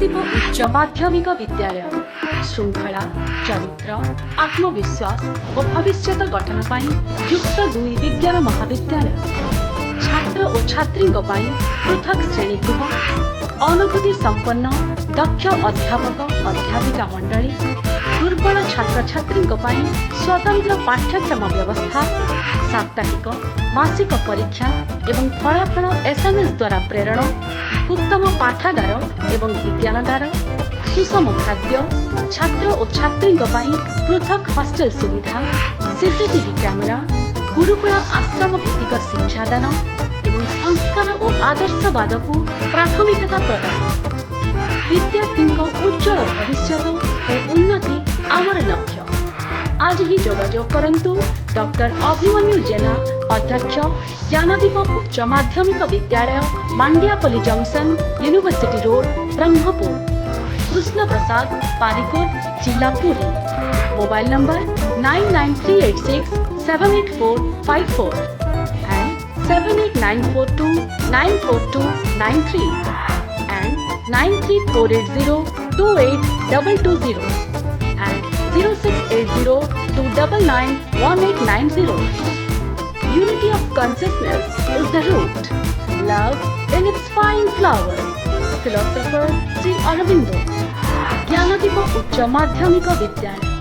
ज्ञानदीप उच्च माध्यमिक विद्यालय श्रृंखला चरित्र आत्मविश्वास और भविष्य गठन युक्त 2 विज्ञान महाविद्यालय छात्र और छात्री पृथक श्रेणीगृह अनुभूति संपन्न दक्ष अध्यापक अध्यापिका मंडली दुर्बल छात्र छात्री स्वतंत्र पाठ्यक्रम व्यवस्था साप्ताहिक मासिक परीक्षा एवं फलाफल SMS द्वारा प्रेरण उत्तम पाठागार एवं विज्ञानगार सुषम खाद्य छात्र और छात्री पृथक हॉस्टेल सुविधा CCTV कैमेरा गुरुकुल आश्रम भित्तिक शिक्षादान एवं संस्कार और आदर्शवाद को प्राथमिकता प्रदान विद्यार्थी उज्जवल भविष्य और उन्नति आमर लक्ष्य। आज ही जोगाजोग करंतु डॉक्टर अभिमन्यु जेना अध्यक्ष ज्ञानदीप उच्च माध्यमिक विद्यालय Mandiapalli junction university road Brahmapur Krishna Prasad Parikot जिला Puri mobile number 99386 78454 and 78942 94293 and 93480 28220 and 0680 299 1890. Unity of consciousness is the root. Love in its fine flower. Philosopher Sri Aurobindo. Gyandeep उच्च माध्यमिक विद्यालय।